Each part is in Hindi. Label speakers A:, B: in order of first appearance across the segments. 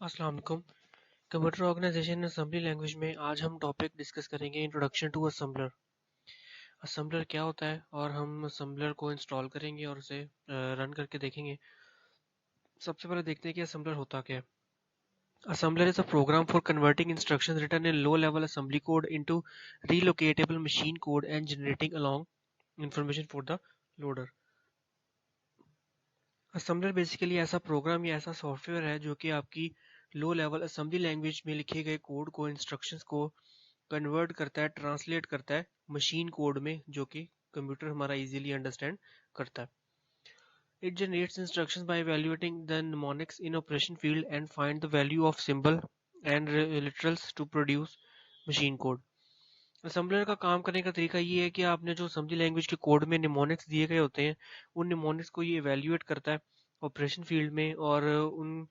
A: अस्सलाम वालेकुम। कंप्यूटर ऑर्गेनाइजेशन असेंबली लैंग्वेज में आज हम टॉपिक डिस्कस करेंगे इंट्रोडक्शन टू असेंबलर। असेंबलर क्या होता है और हम असेंबलर को इंस्टॉल करेंगे और उसे रन करके देखेंगे। सबसे पहले देखते हैं कि असेंबलर होता क्या है। Assembler is a program for converting instructions written in low level assembly code into relocatable machine code and generating along information for the loader. Assembler basically ऐसा प्रोग्राम या ऐसा सॉफ्टवेयर है जो कि आपकी लो लेवल असेंबली लैंग्वेज में लिखे गए कोड को इंस्ट्रक्शंस को कन्वर्ट करता है, ट्रांसलेट करता है मशीन कोड में, जो कि कंप्यूटर हमारा इजीली अंडरस्टैंड करता है। It generates instructions by evaluating the mnemonics in operation field and find the value of symbol and literals to produce machine code. Assembler का काम करने का तरीका ये है कि आपने जो असेंबली लैंग्वेज के कोड में निमोनिक्स दिए गए होते हैं, उन निमोनिक्स को ये इवेल्युएट करता है ऑपरेशन फील्ड में और उन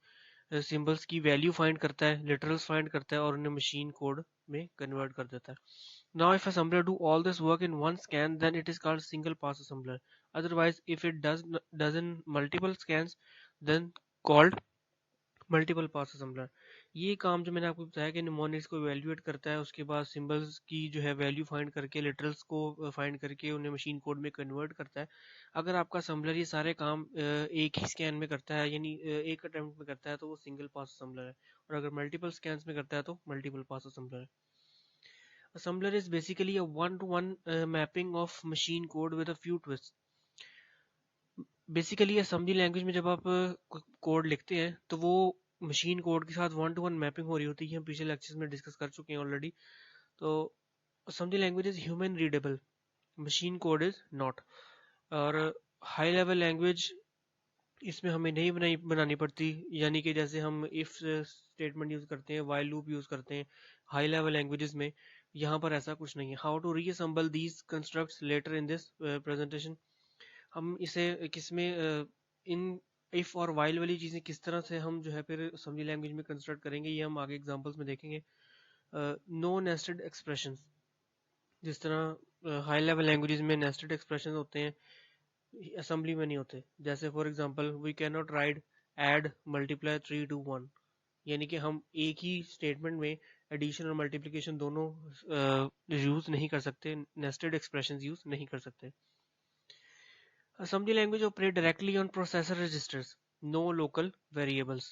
A: सिंबल्स की वैल्यू फाइंड करता है, लिटरल्स फाइंड करता है और उन्हें मशीन कोड में कन्वर्ट कर देता है। Now if assembler do all this work in one scan, then it is called single pass assembler. Otherwise, if it does in multiple scans, then called multiple pass assembler. ये काम जो मैंने आपको बताया कि निमोनिक्स को इवेल्युएट करता है, उसके बाद सिंबल्स की जो है वैल्यू फाइंड करके लिटरल्स को फाइंड करके उन्हें मशीन कोड में कन्वर्ट करता है। अगर आपका असेंबलर ये सारे काम एक ही स्कैन में करता है, यानी एक अटेम्प्ट में करता है, तो वो सिंगल पास असेंबलर है। और अगर मल्टीपल स्कैन्स में करता है तो मल्टीपल पास असेंबलर है। Assembler is basically a one-to-one mapping of machine code with a few twists. Basically assembly language में जब आप कोड लिखते हैं तो वो मशीन कोड के साथ वन टू वन मैपिंग हो रही होती है। हम पिछले लेक्चर्स में डिस्कस कर चुके हैं ऑलरेडी। तो assembly language is human readable, machine code is not. और हाई लेवल लैंग्वेज इसमें हमें नहीं बनानी पड़ती, यानी कि जैसे हम इफ स्टेटमेंट यूज करते हैं, वाइल लूप यूज करते हैं हाई लेवल लैंग्वेजेस में। यहाँ पर ऐसा कुछ नहीं है। How to reassemble these constructs later in this presentation. हम इसे किसमें इन इफ और वाइल वाली चीजें किस तरह से हम जो है फिर असेंबली लैंग्वेज में कंस्ट्रक्ट करेंगे, ये हम आगे एग्जांपल्स में देखेंगे। नो नेस्टेड एक्सप्रेशंस, जिस तरह हाई लेवल लैंग्वेजेस में नेस्टेड एक्सप्रेशंस होते हैं, असेंबली में नहीं होते। जैसे for example we can not write add multiply 3 to 1, यानी कि हम एक ही स्टेटमेंट में एडिशन और मल्टीप्लिकेशन दोनों यूज नहीं कर सकते, नेस्टेड एक्सप्रेशंस यूज नहीं कर सकते। Assembly language operate directly on processor registers, no local variables.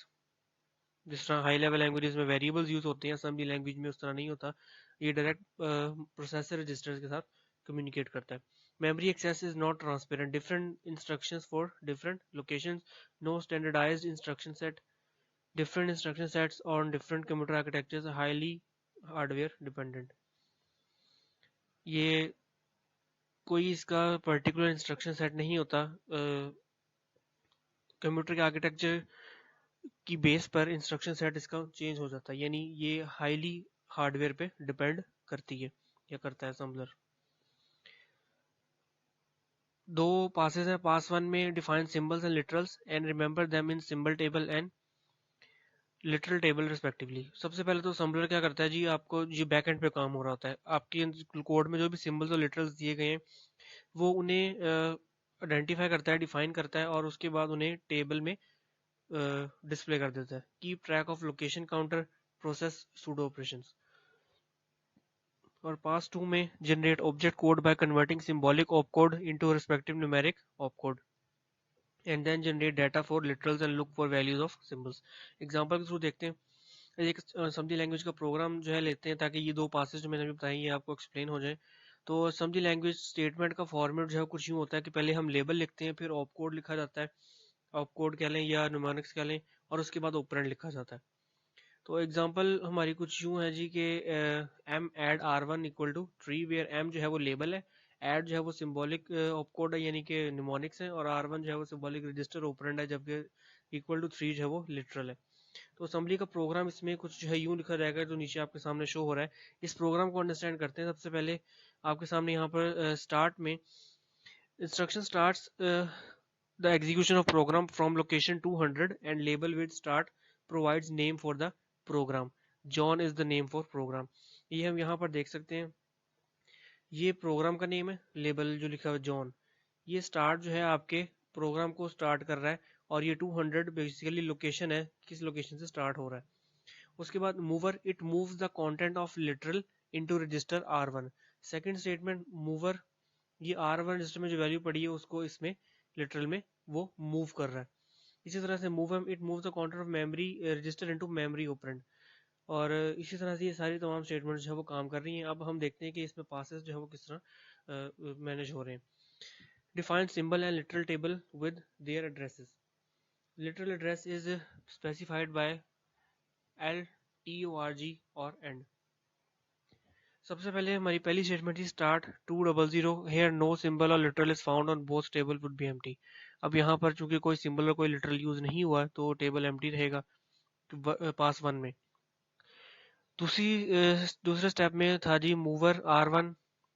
A: जिस तरह हाई लेवल लैंग्वेजेस में वेरिएबल्स यूज होते हैं, असेंबली लैंग्वेज में उस तरह नहीं होता। ये डायरेक्ट प्रोसेसर रजिस्टर्स के साथ कम्युनिकेट करता है। Memory access is not transparent, different instructions for different locations, no standardised instruction set, different instruction sets on different computer architectures are highly hardware dependent. ये कोई इसका पर्टिकुलर इंस्ट्रक्शन सेट नहीं होता। कंप्यूटर के आर्किटेक्चर की बेस पर इंस्ट्रक्शन सेट इसका चेंज हो जाता है, यानी ये हाईली हार्डवेयर पे डिपेंड करती है या करता है असेंबलर। दो पासेस हैं। पास वन में define symbols and literals and remember them in symbol table and literal table respectively. सबसे पहले तो असेंबलर क्या करता है जी, आपको जी बैक एंड पे काम हो रहा होता है, आपके कोड में जो भी सिंबल्स और लिटरल्स दिए गए हैं वो उन्हें आइडेंटिफाई करता है, डिफाइन करता है और उसके बाद उन्हें टेबल में डिस्प्ले कर देता है। Keep track of location counter, process pseudo operations. और पास टू में generate object code by converting symbolic opcode into respective numeric opcode and then generate data for literals and look for values of symbols. Example के थ्रू देखते हैं। एक असेंबली लैंग्वेज का प्रोग्राम जो है लेते हैं, ताकि ये दो पासेज जो मैंने अभी बताई ये आपको एक्सप्लेन हो जाए। तो असेंबली लैंग्वेज स्टेटमेंट का फॉर्मेट जो है कुछ यूँ होता है कि पहले हम लेबल लिखते हैं, फिर ऑप कोड लिखा जाता है, ऑप कोड कह लें या न्यूमेरिक्स कह लें, और उसके बाद ऑपरेंड लिखा जाता है। तो एग्जांपल हमारी कुछ यूँ है जी कि M add R one equal to three, where M जो है वो लेबल है, एड जो है वो सिंबॉलिक ऑप कोड है यानी कि निमोनिक्स है, और आर वन जो है वो सिंबॉलिक रजिस्टर ऑपरेंड है, जबकि इक्वल टू थ्री जो है वो लिटरल है। तो असेंबली का प्रोग्राम इसमें कुछ जो है यूं लिखा जाएगा जो नीचे आपके सामने शो हो रहा है। इस प्रोग्राम को अंडरस्टैंड करते हैं। सबसे पहले आपके सामने यहाँ पर स्टार्ट में instruction starts the execution of program from location 200 and label with start provides name for the program. John is the name for program. ये हम यहाँ पर देख सकते हैं, ये प्रोग्राम का नेम है, लेबल जो लिखा हुआ जॉन। ये स्टार्ट जो है आपके प्रोग्राम को स्टार्ट कर रहा है और ये 200 बेसिकली लोकेशन है, किस लोकेशन से स्टार्ट हो रहा है। उसके बाद mover, it moves the content of literal into register R1। Second statement, mover ये R1 रजिस्टर में जो वैल्यू पड़ी है उसको इसमें लिटरल में वो मूव कर रहा है। इसी तरह से move, it move the counter of memory register into memory operand. और इसी तरह से ये सारी तमाम स्टेटमेंट्स जो है वो काम कर रही हैं। अब हम देखते हैं कि इसमें पासेस जो है वो किस तरह मैनेज हो रहे हैं। Define symbol and literal table with their addresses. Literal address is specified by LTORG और एंड। सबसे पहले हमारी पहली स्टेटमेंट थी स्टार्ट 200, हेयर नो सिंबल और literal is found on both table would be empty. अब यहाँ पर चूंकि कोई सिंबल और कोई लिटरल यूज नहीं हुआ है तो टेबल एम्प्टी रहेगा पास 1 में। दूसरे स्टेप में था जी mover R1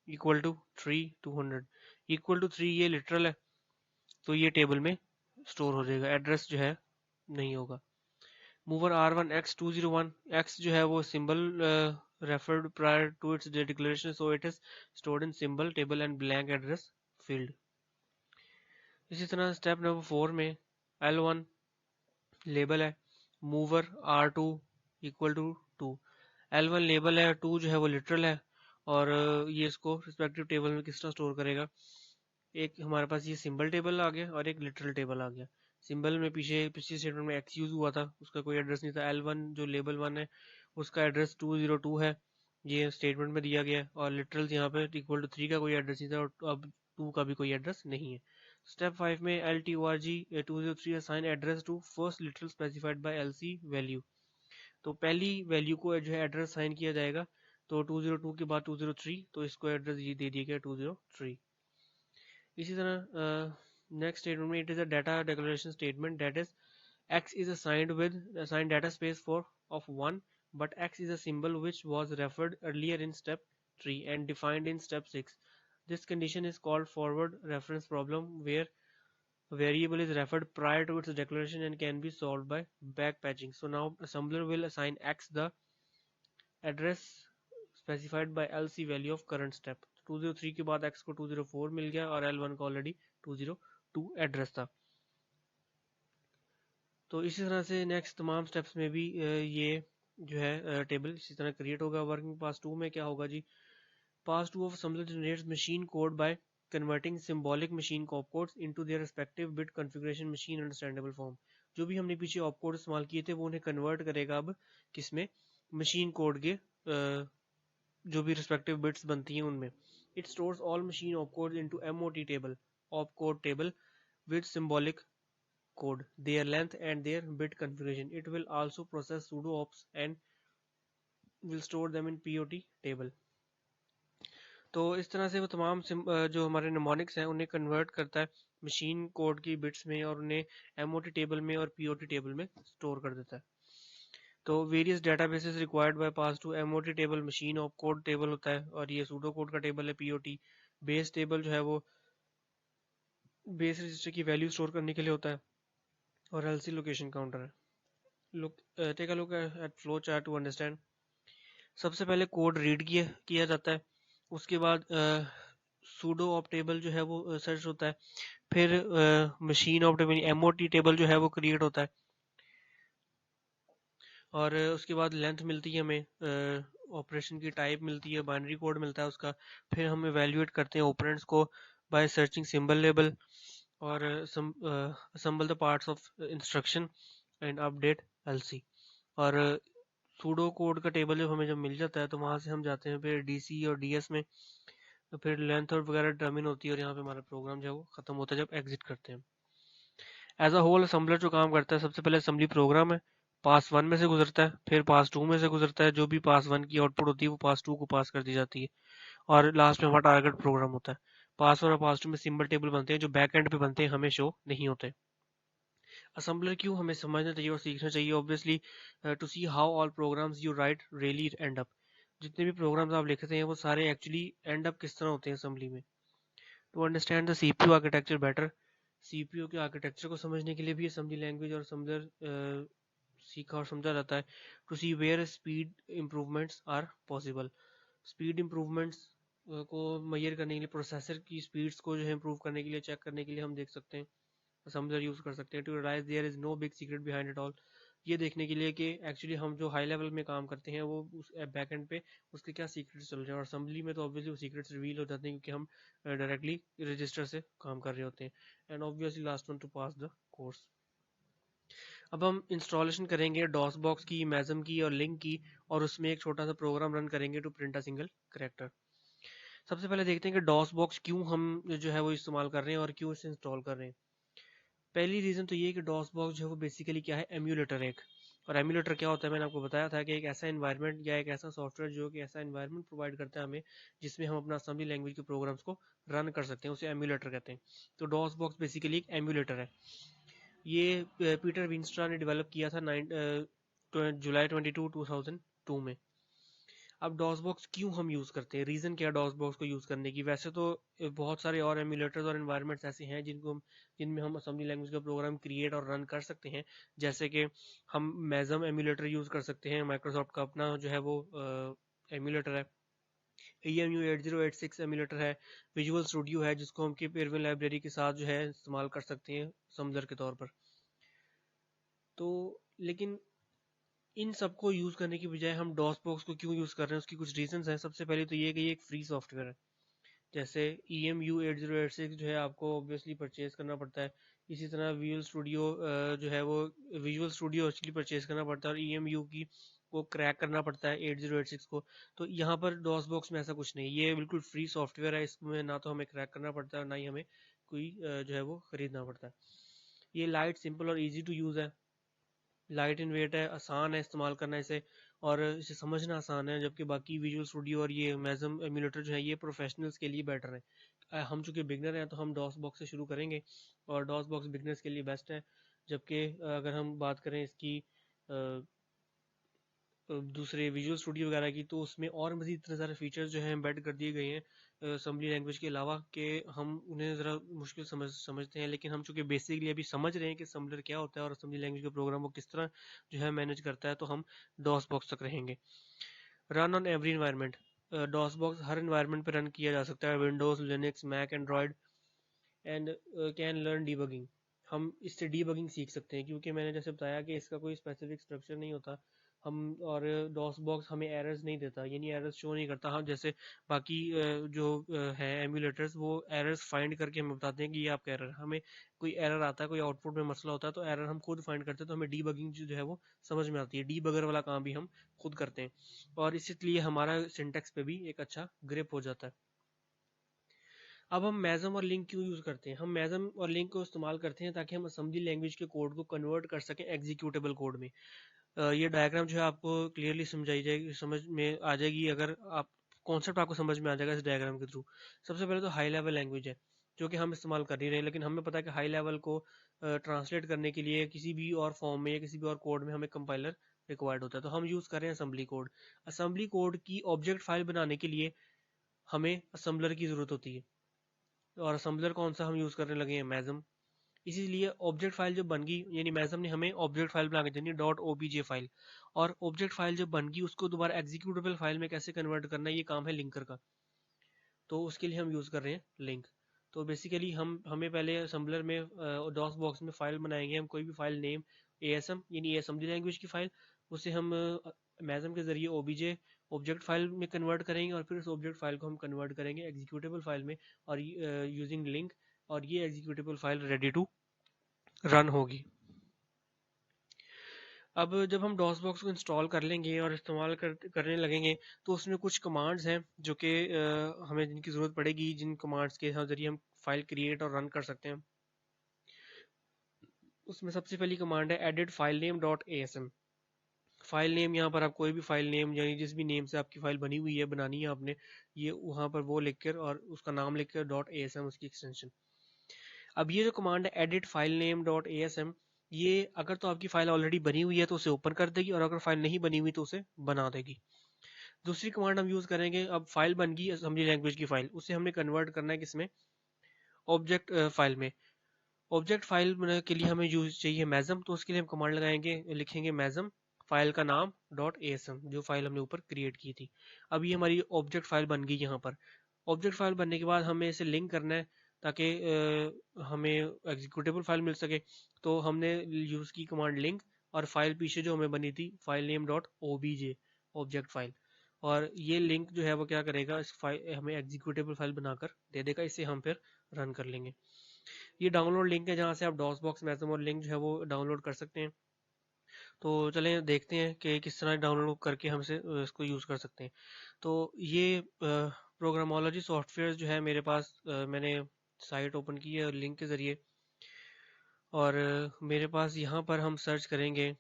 A: equal to 3 200 equal to 3, ये लिटरल है तो ये टेबल में स्टोर हो जाएगा, एड्रेस जो है नहीं होगा। मूवर R1 X201, X जो है वो symbol referred prior to its declaration, so it is stored in symbol table and blank address field. इसी तरह स्टेप नंबर 4 में L1 लेबल है, mover R2 equal to 2। L1 label है, 2 जो है वो लिटरल है और ये इसको रिस्पेक्टिव टेबल में किस तरह स्टोर करेगा। एक हमारे पास ये सिंबल टेबल आ गया और एक लिटरल टेबल आ गया। सिंबल में पिछली स्टेटमेंट में एक्स यूज हुआ था, उसका कोई एड्रेस नहीं था। L1 जो लेबल 1 है उसका एड्रेस 202 है, ये स्टेटमेंट में दिया गया है। और लिटरल यहाँ पे इक्वल टू 3 का कोई एड्रेस नहीं था और अब 2 का भी कोई एड्रेस नहीं है। स्टेप 5 में LTORG 203 assign address to first literal specified by LC value. तो पहली वैल्यू को जो है एड्रेस साइन किया जाएगा, तो 202 के बाद 203, तो इसको एड्रेस ये दे दिया गया 203। इसी तरह नेक्स्ट स्टेटमेंट में it is a data declaration statement that is x is assigned with assigned data space for of 1, but x is a symbol which was referred earlier in step 3 and defined in step 6. This condition is called forward reference problem, where a variable is referred prior to its declaration and can be solved by backpatching. So now assembler will assign x the address specified by LC value of current step. 203 के बाद x को 204 मिल गया और L1 को ऑलरेडी 202 एड्रेस था। तो इसी तरह से नेक्स्ट तमाम स्टेप्स में भी ये जो है टेबल इसी तरह क्रिएट होगा। वर्किंग पास 2 में क्या होगा जी, पास 2 of assembler generates machine code by converting symbolic machine opcodes into their respective bit configuration machine understandable form। जो भी हमने पीछे ऑपकोड इस्तेमाल किए थे वो उन्हें कन्वर्ट करेगा अब किसमें, मशीन कोड के जो भी रिस्पेक्टिव बिट्स बनती हैं उनमें। It stores all machine opcode into MOT table, opcode table with symbolic code, their length and their bit configuration. It will also process sudo ops and will store them in POT table. तो इस तरह से वो तमाम जो हमारे निमोनिक्स हैं उन्हें कन्वर्ट करता है मशीन कोड की बिट्स में और उन्हें MOT टेबल में और POT टेबल में स्टोर कर देता है। तो various databases required by pass two MOT table machine of code table होता है और ये सूडो कोड का टेबल है POT। बेस टेबल जो है वो बेस रजिस्टर की वैल्यू स्टोर करने के लिए होता है और LC लोकेशन काउंटर है। Take a look at flow chart to understand. सबसे पहले कोड रीड किया जाता है, उसके बाद सूडो ऑप टेबल जो है वो सर्च होता है, फिर machine op table MOT table जो है वो क्रिएट होता है और उसके बाद लेंथ मिलती है हमें, ऑपरेशन की टाइप मिलती है, बाइनरी कोड मिलता है उसका। फिर हम इवेल्युएट करते हैं ऑपरेंड्स को बाय सर्चिंग सिंबल लेबल और असम्बल the parts of instruction and update LC। और सूडो कोड का टेबल जब मिल जाता है तो वहाँ से हम जाते हैं फिर DC और DS में, तो फिर लेंथ और वगैरह डिटर्मिन होती है और यहाँ पे हमारा प्रोग्राम जो है वो खत्म होता है जब एग्जिट करते हैं। एज अ होल असम्बलर जो काम करता है, सबसे पहले असेंबली प्रोग्राम है, पास 1 में से गुजरता है, फिर पास 2 में से गुजरता है, जो भी पास 1 की आउटपुट होती है वो पास 2 को पास कर दी जाती है और लास्ट में हमारा टारगेट प्रोग्राम होता है। पास 1 और पास 2 में सिंबल टेबल बनते हैं जो बैक एंड पे बनते हैं, हमें शो नहीं होते। असम्बलर क्यों हमें समझना चाहिए और सीखना चाहिए, obviously to see how all programs you write really end up. जितने भी प्रोग्राम्स आप लिखते हैं वो सारे एक्चुअली एंड अप किस तरह होते हैं असेंबली में। To understand the CPU architecture better, CPU के आर्किटेक्चर को समझने के लिए भी असेंबली लैंग्वेज और असम्बलर सीखा और समझा जाता है। To see where speed improvements are possible, speed improvements को मेजर करने के लिए, प्रोसेसर की स्पीड्स को जो है इम्प्रूव करने के लिए, चेक करने के लिए हम देख सकते हैं असम्बलर यूज़ कर सकते हैं to realise there is no big secret behind it all, ये देखने के लिए कि एक्चुअली हम जो हाई लेवल में काम करते हैं वो उस बैक एंड पे उसके क्या सीक्रेट्स चल रहे हैं। और असेंबली में तो ऑब्वियसली वो सीक्रेट्स रिवील हो जाते हैं क्योंकि हम डायरेक्टली रजिस्टर से काम कर रहे होते हैं। And obviously last one two pass the course. अब हम इंस्टॉलेशन करेंगे डॉस बॉक्स की, मैज़म की और लिंक की, और उसमें एक छोटा सा प्रोग्राम रन करेंगे to print a single character. सबसे पहले देखते हैं कि डॉस बॉक्स क्यों हम जो है वो इस्तेमाल कर रहे हैं और क्यों इसे इंस्टॉल कर रहे हैं। पहली रीज़न तो ये है कि डॉस बॉक्स जो है वो बेसिकली क्या है, एम्यूलेटर एक। और एम्यूलेटर क्या होता है, मैंने आपको बताया था कि एक ऐसा एनवायरनमेंट या एक ऐसा सॉफ्टवेयर जो कि ऐसा एनवायरनमेंट प्रोवाइड करता है हमें जिसमें हम अपना असेंबली लैंग्वेज के प्रोग्राम्स को रन कर सकते हैं, उसे एम्यूलेटर कहते हैं। तो डॉस बॉक्स बेसिकली एक एम्यूलेटर है। ये पीटर विंस्ट्रा ने डेवलप किया था जुलाई 22 2002 में। अब डॉस बॉक्स क्यों हम यूज़ करते हैं, रीज़न क्या है डॉस बॉक्स को यूज़ करने की। वैसे तो बहुत सारे और एमुलेटर्स और एनवायरनमेंट्स ऐसे हैं जिनमें हम असेंबली लैंग्वेज का प्रोग्राम क्रिएट और रन कर सकते हैं। जैसे कि हम मैज़म एमुलेटर यूज़ कर सकते हैं, माइक्रोसॉफ्ट का अपना जो है वो एमुलेटर है। EMU 8086 एमुलेटर है। विजुअल स्टूडियो है जिसको हम कीप इरविन लाइब्रेरी के साथ जो है इस्तेमाल कर सकते हैं समझर के तौर पर। तो लेकिन इन सबको यूज़ करने की बजाय हम डॉस बॉक्स को क्यों यूज़ कर रहे हैं, उसकी कुछ रीजंस हैं। सबसे पहले तो ये कि ये एक फ्री सॉफ्टवेयर है। जैसे EMU 8086 जो है आपको ऑब्वियसली परचेज करना पड़ता है। इसी तरह विजुअल स्टूडियो जो है वो विजुअल स्टूडियो एक्चुअली परचेज करना पड़ता है, और EMU की को क्रैक करना पड़ता है 8086 को। तो यहाँ पर डॉस बॉक्स में ऐसा कुछ नहीं, ये बिल्कुल फ्री सॉफ्टवेयर है। इसमें ना तो हमें क्रैक करना पड़ता है और ना ही हमें कोई जो है वो खरीदना पड़ता है। ये लाइट, सिंपल और ईजी टू यूज़ है। लाइट इन वेट है, आसान है इस्तेमाल करना इसे, और इसे समझना आसान है। जबकि बाकी विजुअल स्टूडियो और ये मैज़म एमुलेटर जो है ये प्रोफेशनल्स के लिए बेटर है। हम चूंकि बिगनर हैं तो हम डॉस बॉक्स से शुरू करेंगे, और डॉस बॉक्स बिगनर्स के लिए बेस्ट है। जबकि अगर हम बात करें इसकी दूसरे विजुअल स्टूडियो वगैरह की, तो उसमें और मज़ीद इतने सारे फीचर्स जो हैं एम्बेड कर दिए गए हैं असेंबली लैंग्वेज के अलावा, कि हम उन्हें ज़रा मुश्किल समझते हैं। लेकिन हम चूंकि बेसिकली अभी समझ रहे हैं कि असेंबलर क्या होता है और असेंबली लैंग्वेज का प्रोग्राम वो किस तरह जो है मैनेज करता है, तो हम डॉस बॉक्स तक रहेंगे। Run on every environment, DOSBox हर इन्वायरमेंट पर रन किया जा सकता है, Windows, Linux, Mac, Android. And can learn debugging, हम इससे डीबगिंग सीख सकते हैं, क्योंकि मैंने जैसे बताया कि इसका कोई स्पेसिफिक स्ट्रक्चर नहीं होता। हम और डॉस बॉक्स हमें एरर्स नहीं देता, यानी एरर्स शो नहीं करता। हम जैसे बाकी जो है एमुलेटर्स, वो एरर्स फाइंड करके हमें बताते हैं कि ये आपका एरर। हमें कोई एरर आता है, कोई आउटपुट में मसला होता है, तो एरर हम खुद फाइंड करते हैं, तो हमें डीबगिंग जो है वो समझ में आती है। डीबगर वाला काम भी हम खुद करते हैं, और इसलिए हमारा सिंटेक्स पे भी एक अच्छा ग्रिप हो जाता है। अब हम मैज़म और लिंक क्यों यूज़ करते हैं, हम मैज़म और लिंक को इस्तेमाल करते हैं ताकि हम असेंबली लैंग्वेज के कोड को कन्वर्ट कर सकें एग्जीक्यूटेबल कोड में। ये डायग्राम जो है आपको क्लियरली समझाई जाएगी, समझ में आ जाएगी अगर आप कॉन्सेप्ट आपको समझ में आ जाएगा इस डायग्राम के थ्रू। सबसे पहले तो हाई लेवल लैंग्वेज है जो कि हम इस्तेमाल कर नहीं रहे, लेकिन हमें पता है कि हाई लेवल को ट्रांसलेट करने के लिए किसी भी और फॉर्म में या किसी भी और कोड में हमें कंपाइलर रिक्वायर्ड होता है। तो हम यूज़ कर रहे हैं असेंबली कोड। असेंबली कोड की ऑब्जेक्ट फाइल बनाने के लिए हमें असेंबलर की ज़रूरत होती है, और असेंबलर कौन सा हम यूज़ करने लगे हैं, मैज़म। इसीलिए ऑब्जेक्ट फाइल जब बन गई, यानी मैज़म ने हमें ऑब्जेक्ट फाइल बना के देनी डॉट OBJ फाइल, और ऑब्जेक्ट फाइल जब बन गई उसको दोबारा एग्जीक्यूटेबल फाइल में कैसे कन्वर्ट करना है, ये काम है लिंकर का। तो उसके लिए हम यूज़ कर रहे हैं लिंक। तो बेसिकली हमें पहले असेंबलर में डॉस बॉक्स में फ़ाइल बनाएंगे। हम कोई भी फाइल नेम ASM यानी असेंबली लैंग्वेज की फ़ाइल, उसे हम मैज़म के ज़रिए OBJ ऑब्जेक्ट फाइल में कन्वर्ट करेंगे, और फिर उस ऑब्जेक्ट फाइल को हम कन्वर्ट करेंगे एग्जीक्यूटेबल फाइल में, और यूजिंग लिंक, और ये executable file ready to run होगी। अब जब हम डॉस बॉक्स को इंस्टॉल कर लेंगे और इस्तेमाल करने लगेंगे, तो उसमें कुछ कमांड्स हैं जो कि हमें जिनकी ज़रूरत पड़ेगी, जिन कमांड्स के ज़रिए हम फाइल क्रिएट और रन कर सकते हैं। उसमें सबसे पहली कमांड है edit file name dot ASM। File name, यहाँ पर आप कोई भी फाइल नेम यानी जिस भी नेम से आपकी फाइल बनी हुई है, बनानी है आपने, ये वहाँ पर वो लिखकर और उसका नाम लिखकर डॉट ASM उसकी एक्सटेंशन। अब ये जो कमांड है edit file name dot ASM, ये अगर तो आपकी फाइल ऑलरेडी बनी हुई है तो उसे ओपन कर देगी, और अगर फाइल नहीं बनी हुई तो उसे बना देगी। दूसरी कमांड हम यूज़ करेंगे, अब फाइल बन गई असेंबली लैंग्वेज की फाइल, उसे हमने कन्वर्ट करना है किसमें, ऑब्जेक्ट फाइल में। ऑब्जेक्ट फाइल के लिए हमें यूज चाहिए मैज़म, तो उसके लिए हम कमांड लगाएंगे, लिखेंगे मैज़म फाइल का नाम डॉट ASM, जो फाइल हमने ऊपर क्रिएट की थी। अब ये हमारी ऑब्जेक्ट फाइल बन गई। यहाँ पर ऑब्जेक्ट फाइल बनने के बाद हमें इसे लिंक करना है ताकि हमें एग्जीक्यूटेबल फाइल मिल सके। तो हमने यूज़ की कमांड लिंक, और फाइल पीछे जो हमें बनी थी file name dot obj, object file, और ये लिंक जो है वो क्या करेगा, इस फाइल हमें एग्जीक्यूटेबल फाइल बनाकर दे देगा। इसे हम फिर रन कर लेंगे। ये डाउनलोड लिंक है जहाँ से आप डॉसबॉक्स मैसम और लिंक जो है वो डाउनलोड कर सकते हैं। तो चलें देखते हैं कि किस तरह डाउनलोड करके हम इसको यूज़ कर सकते हैं। तो ये प्रोग्रामोलॉजी सॉफ्टवेयर जो है मेरे पास, मैंने साइट ओपन की है लिंक के ज़रिए, और मेरे पास यहाँ पर हम सर्च करेंगे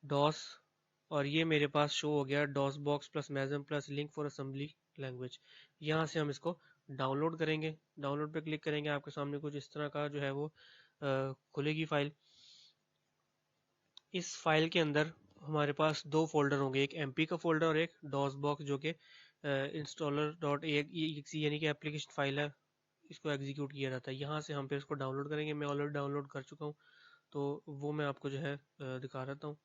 A: डॉस, और ये मेरे पास शो हो गया DOSBox plus MASM plus link for assembly language. यहाँ से हम इसको डाउनलोड करेंगे। डाउनलोड पे क्लिक करेंगे, आपके सामने कुछ इस तरह का जो है वो खुलेगी फाइल। इस फाइल के अंदर हमारे पास दो फोल्डर होंगे, एक एमपी का फोल्डर और एक डॉस बॉक्स, जो कि इंस्टॉलर डॉट एक्स यानी कि एप्लीकेशन फाइल है, इसको एग्जीक्यूट किया जाता है। यहाँ से हम फिर इसको डाउनलोड करेंगे। मैं ऑलरेडी डाउनलोड कर चुका हूँ, तो वो मैं आपको जो है दिखा देता हूँ।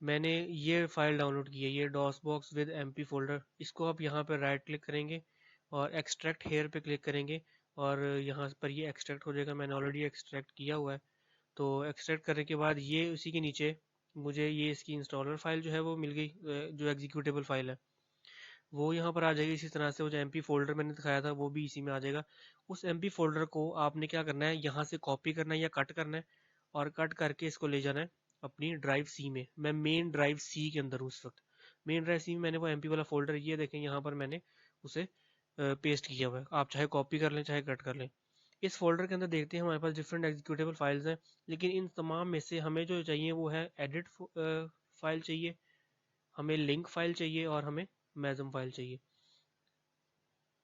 A: मैंने ये फाइल डाउनलोड की है, ये DOSBox with MP folder. इसको आप यहाँ पर राइट क्लिक करेंगे और एक्सट्रैक्ट हेयर पे क्लिक करेंगे, और यहाँ पर ये एक्सट्रैक्ट हो जाएगा। मैंने ऑलरेडी एक्सट्रैक्ट किया हुआ है। तो एक्सट्रैक्ट करने के बाद ये उसी के नीचे मुझे ये इसकी इंस्टॉलर फाइल जो है वो मिल गई, जो एग्जीक्यूटेबल फाइल है वो यहाँ पर आ जाएगी। इसी तरह से वो जो एमपी फोल्डर मैंने दिखाया था वो भी इसी में आ जाएगा। उस एमपी फोल्डर को आपने क्या करना है, यहाँ से कॉपी करना है या कट करना है, और कट करके इसको ले जाना है अपनी ड्राइव सी में। मैं मेन ड्राइव सी के अंदर हूँ उस वक्त। मेन ड्राइव सी में मैंने वो एमपी वाला फोल्डर, ये देखें यहाँ पर मैंने उसे पेस्ट किया हुआ है। आप चाहे कॉपी कर लें चाहे कट कर लें। इस फोल्डर के अंदर देखते हैं हमारे पास डिफरेंट एग्जीक्यूटेबल फाइल्स हैं, लेकिन इन तमाम में से हमें जो चाहिए वो है एडिट फाइल चाहिए, हमें लिंक फाइल चाहिए, और हमें मैसम फाइल चाहिए।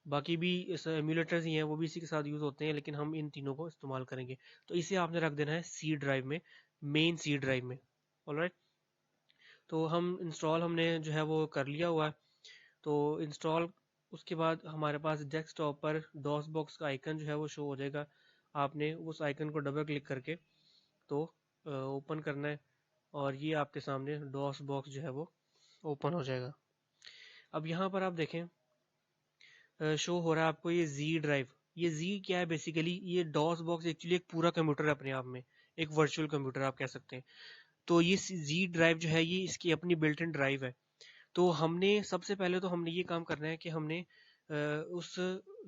A: बाकी भी इस एम्यूलेटर्स ही हैं, वो भी इसी के साथ यूज़ होते हैं, लेकिन हम इन तीनों को इस्तेमाल करेंगे। तो इसे आपने रख देना है सी ड्राइव में, मेन सी ड्राइव में। ऑलराइट, तो हम इंस्टॉल हमने जो है वो कर लिया हुआ है। तो इंस्टॉल उसके बाद हमारे पास डेस्कटॉप पर डॉस बॉक्स का आइकन जो है वो शो हो जाएगा। आपने उस आइकन को डबल क्लिक करके तो ओपन करना है, और ये आपके सामने डॉस बॉक्स जो है वो ओपन हो जाएगा। अब यहाँ पर आप देखें शो हो रहा है आपको ये जी ड्राइव। ये जी क्या है, बेसिकली ये डॉस बॉक्स एक्चुअली एक पूरा कंप्यूटर है अपने आप में, एक वर्चुअल कंप्यूटर आप कह सकते हैं। तो ये जी ड्राइव जो है ये इसकी अपनी बिल्ट इन ड्राइव है। तो हमने सबसे पहले तो हमने ये काम करना है कि हमने उस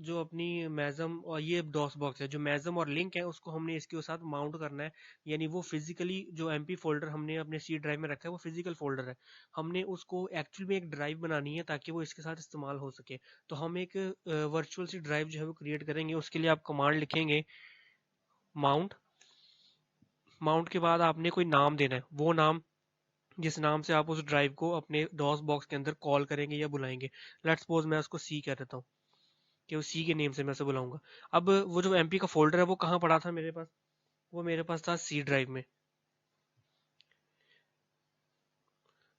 A: जो अपनी मैज़म, और ये डॉस बॉक्स है, जो मैज़म और लिंक है उसको हमने इसके साथ माउंट करना है। यानी वो फिजिकली जो एमपी फोल्डर हमने अपने सी ड्राइव में रखा है वो फिजिकल फोल्डर है, हमने उसको एक्चुअल में एक ड्राइव बनानी है ताकि वो इसके साथ इस्तेमाल हो सके। तो हम एक वर्चुअल सी ड्राइव जो है वो क्रिएट करेंगे। उसके लिए आप कमांड लिखेंगे माउंट। माउंट के बाद आपने कोई नाम देना है, वो नाम जिस नाम से आप उस ड्राइव को अपने डॉस बॉक्स के अंदर कॉल करेंगे या बुलाएंगे। लेट्स सपोज मैं उसको सी कह देता हूँ, कि वो सी के नेम से मैं उसे बुलाऊंगा। अब वो जो एमपी का फोल्डर है वो कहाँ पड़ा था मेरे पास, वो मेरे पास था सी ड्राइव में।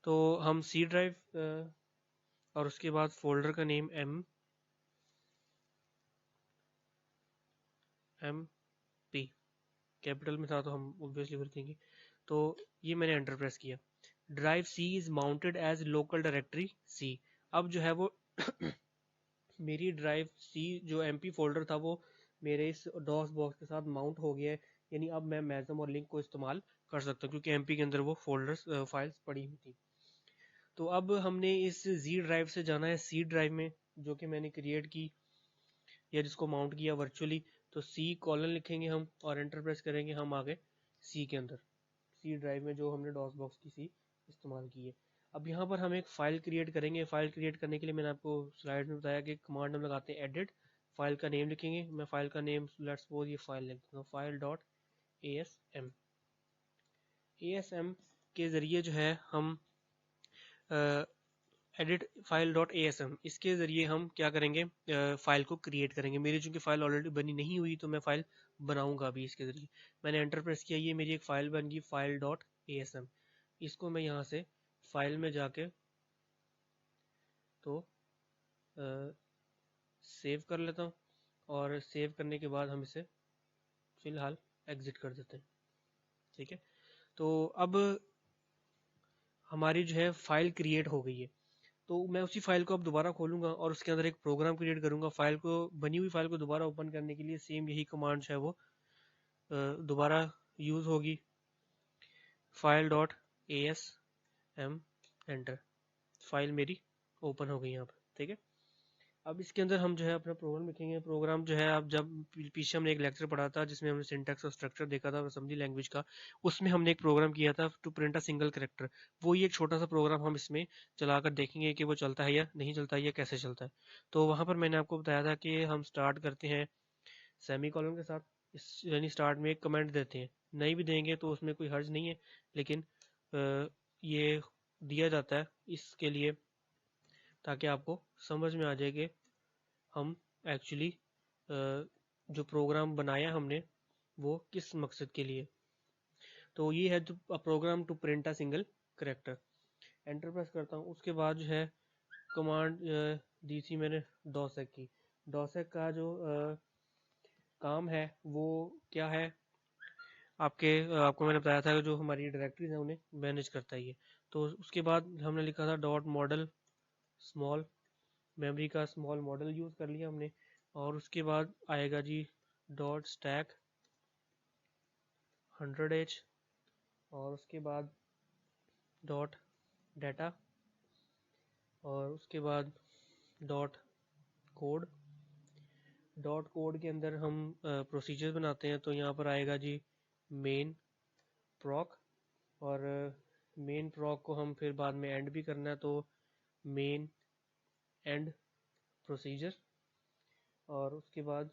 A: तो हम सी ड्राइव और उसके बाद फोल्डर का नेम एम पी कैपिटल में था, तो हम ऑब्वियसली लिखेंगे। तो ये मैंने एंटर प्रेस किया। Drive C is mounted as local directory C. अब जो है वो मेरी ड्राइव सी जो एमपी फोल्डर था वो मेरे इस डॉस बॉक्स के साथ माउंट हो गया है। यानी अब मैं मैसम और लिंक को इस्तेमाल कर सकता हूँ, क्योंकि एमपी के अंदर वो फोल्डर्स फाइल्स पड़ी हुई थी। तो अब हमने इस जी ड्राइव से जाना है सी ड्राइव में, जो कि मैंने क्रिएट की या जिसको माउंट किया वर्चुअली। तो सी कॉलन लिखेंगे हम और एंटर प्रेस करेंगे, हम आ गए सी के अंदर, सी ड्राइव में जो हमने डॉस बॉक्स की सी इस्तेमाल की है। अब यहाँ पर हम एक फ़ाइल क्रिएट करेंगे। फ़ाइल क्रिएट करने के लिए मैंने आपको स्लाइड में बताया कि कमांड हम लगाते हैं एडिट, फाइल का नेम लिखेंगे। मैं फाइल का नेम लेट्स सपोज ये फाइल लिख दूँगा, फाइल डॉट ASM। ASM के ज़रिए जो है हम एडिट फाइल डॉट ASM, इसके ज़रिए हम क्या करेंगे, फ़ाइल को क्रिएट करेंगे। मेरी चूंकि फ़ाइल ऑलरेडी बनी नहीं हुई तो मैं फ़ाइल बनाऊंगा अभी इसके ज़रिए। मैंने एंटर प्रेस किया, ये मेरी एक फ़ाइल बन गई फाइल डॉट ASM। इसको मैं यहाँ से फाइल में जाके तो सेव कर लेता हूँ, और सेव करने के बाद हम इसे फ़िलहाल एग्ज़िट कर देते हैं। ठीक है, तो अब हमारी जो है फ़ाइल क्रिएट हो गई है। तो मैं उसी फाइल को अब दोबारा खोलूंगा और उसके अंदर एक प्रोग्राम क्रिएट करूंगा। फाइल को, बनी हुई फाइल को दोबारा ओपन करने के लिए सेम यही कमांड है वो दोबारा यूज होगी। File dot ASM enter, file मेरी ओपन हो गई यहाँ पर, ठीक है। अब इसके अंदर हम जो है अपना प्रोग्राम लिखेंगे। प्रोग्राम जो है, आप जब पीछे हमने एक लेक्चर पढ़ा था जिसमें हमने सिंटैक्स और स्ट्रक्चर देखा था असेंबली लैंग्वेज का, उसमें हमने एक प्रोग्राम किया था to print a single character. वो ही एक छोटा सा प्रोग्राम हम इसमें चलाकर देखेंगे कि वो चलता है या नहीं चलता है या कैसे चलता है। तो वहां पर मैंने आपको बताया था कि हम स्टार्ट करते हैं सेमी कॉलन के साथ, यानी स्टार्ट में एक कमेंट देते हैं। नहीं भी देंगे तो उसमें कोई हर्ज नहीं है, लेकिन ये दिया जाता है इसके लिए ताकि आपको समझ में आ जाए कि हम एक्चुअली जो प्रोग्राम बनाया हमने वो किस मकसद के लिए। तो ये है program to print a single character. Enter press करता हूँ। उसके बाद जो है कमांड दी थी मैंने डॉसेक की। डॉसेक का जो काम है वो क्या है, आपको मैंने बताया था कि जो हमारी डायरेक्टरीज हैं उन्हें मैनेज करता है ये। तो उसके बाद हमने लिखा था डॉट मॉडल स्मॉल, मेमोरी का स्मॉल मॉडल यूज़ कर लिया हमने। और उसके बाद आएगा जी डॉट स्टैक 100H, और उसके बाद डॉट डाटा, और उसके बाद डॉट कोड। डॉट कोड के अंदर हम प्रोसीजर बनाते हैं, तो यहाँ पर आएगा जी मेन प्रॉक, और मेन प्रॉक को हम फिर बाद में एंड भी करना है, तो मेन एंड प्रोसीजर, और उसके बाद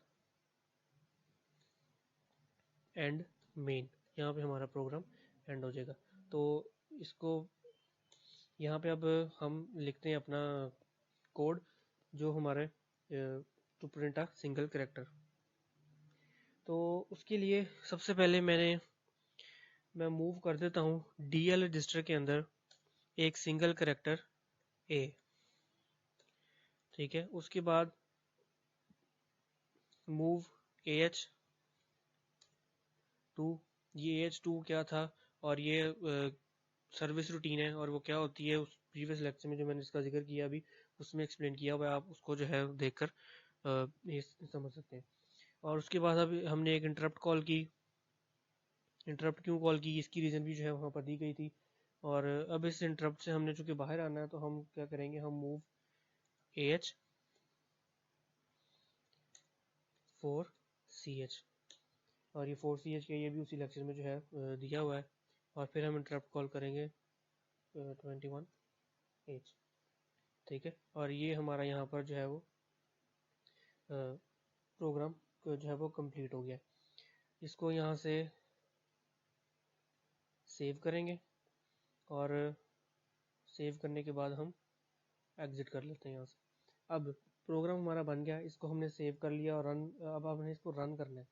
A: एंड मेन। यहाँ पे हमारा प्रोग्राम एंड हो जाएगा। तो इसको यहाँ पे अब हम लिखते हैं अपना कोड जो हमारे to print a single character. तो उसके लिए सबसे पहले मैं मूव कर देता हूँ DL रजिस्टर के अंदर एक सिंगल कैरेक्टर A, ठीक है। उसके बाद मूव AH2। ये AH2 क्या था, और ये सर्विस रूटीन है, और वो क्या होती है उस प्रीवियस लेक्चर में जो मैंने इसका जिक्र किया अभी उसमें एक्सप्लेन किया हुआ है, आप उसको जो है देखकर ये समझ सकते हैं। और उसके बाद अब हमने एक इंटरप्ट कॉल की। इंटरप्ट क्यों कॉल की इसकी रीज़न भी जो है वहाँ पर दी गई थी। और अब इस इंटरप्ट से हमने चूंकि बाहर आना है तो हम क्या करेंगे, हम मूव AH 4CH, और ये 4CH के ये भी उसी लेक्चर में जो है दिया हुआ है। और फिर हम इंटरप्ट कॉल करेंगे 21H, ठीक है। और ये हमारा यहाँ पर जो है वो प्रोग्राम जो है वो कंप्लीट हो गया। इसको यहाँ से सेव करेंगे, और सेव करने के बाद हम एग्जिट कर लेते हैं यहाँ से। अब प्रोग्राम हमारा बन गया, इसको हमने सेव कर लिया और रन, अब हमने इसको रन करना है।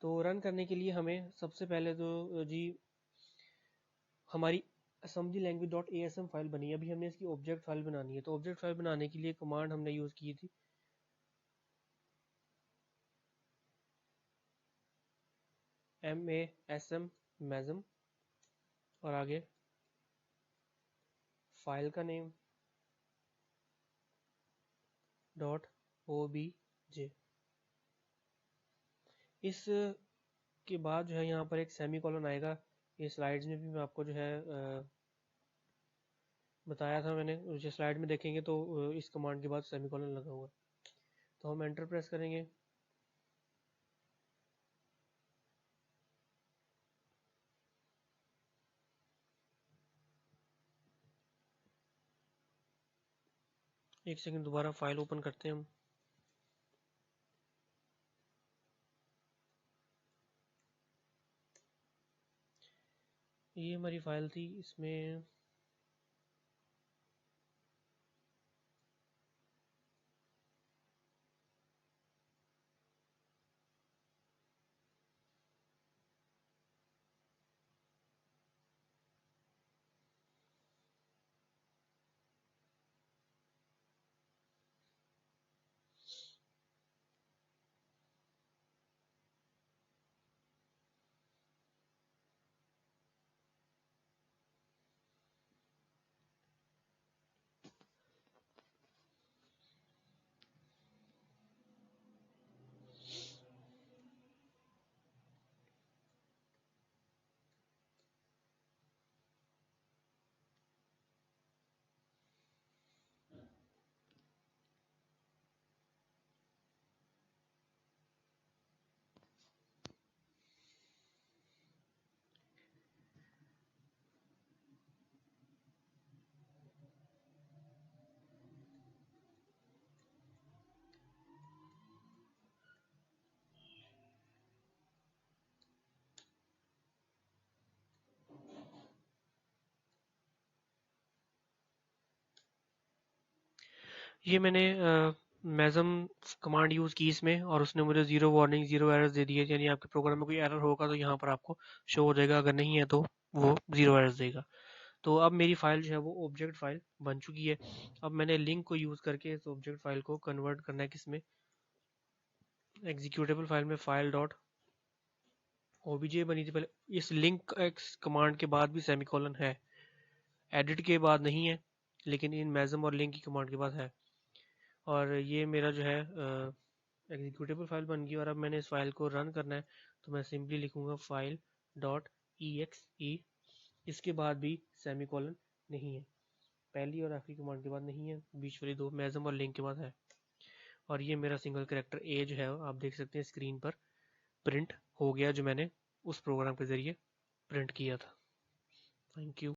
A: तो रन करने के लिए हमें सबसे पहले तो जी हमारी assembly language dot ASM file बनी है, अभी हमने इसकी ऑब्जेक्ट फाइल बनानी है। तो ऑब्जेक्ट फाइल बनाने के लिए कमांड हमने यूज़ की थी MASM, और आगे फाइल का नेम डॉट OBJ। इस के बाद जो है यहाँ पर एक सेमी कॉलन आएगा। ये स्लाइड्स में भी मैं आपको जो है बताया था मैंने, जो स्लाइड में देखेंगे तो इस कमांड के बाद सेमी कॉलन लगा हुआ है। तो हम एंटर प्रेस करेंगे। एक सेकंड, दोबारा फाइल ओपन करते हैं हम। ये हमारी फाइल थी, इसमें ये मैंने मैज़म कमांड यूज़ की इसमें, और उसने मुझे ज़ीरो वार्निंग ज़ीरो एरर्स दे दिए, यानी आपके प्रोग्राम में कोई एरर होगा तो यहाँ पर आपको शो हो जाएगा, अगर नहीं है तो वो ज़ीरो एरर्स देगा। तो अब मेरी फाइल जो है वो ऑब्जेक्ट फाइल बन चुकी है। अब मैंने लिंक को यूज़ करके इस ऑब्जेक्ट फाइल को कन्वर्ट करना है किसमें, एग्जीक्यूटेबल फाइल में, फाइल डॉट ओबीजे बनी थी पहले। इस लिंक एक्स कमांड के बाद भी सेमीकोलन है, एडिट के बाद नहीं है, लेकिन इन मैज़म और लिंक की कमांड के बाद है। और ये मेरा जो है एग्जीक्यूटेबल फाइल बन गई। और अब मैंने इस फाइल को रन करना है, तो मैं सिंपली लिखूंगा फाइल डॉट ई, इसके बाद भी सेमीकोलन नहीं है, पहली और आखिरी कमांड के बाद नहीं है, बीच वाली दो मैज़म और लिंक के बाद है। और ये मेरा सिंगल कैरेक्टर ए जो है आप देख सकते हैं स्क्रीन पर प्रिंट हो गया, जो मैंने उस प्रोग्राम के ज़रिए प्रिंट किया था। Thank you.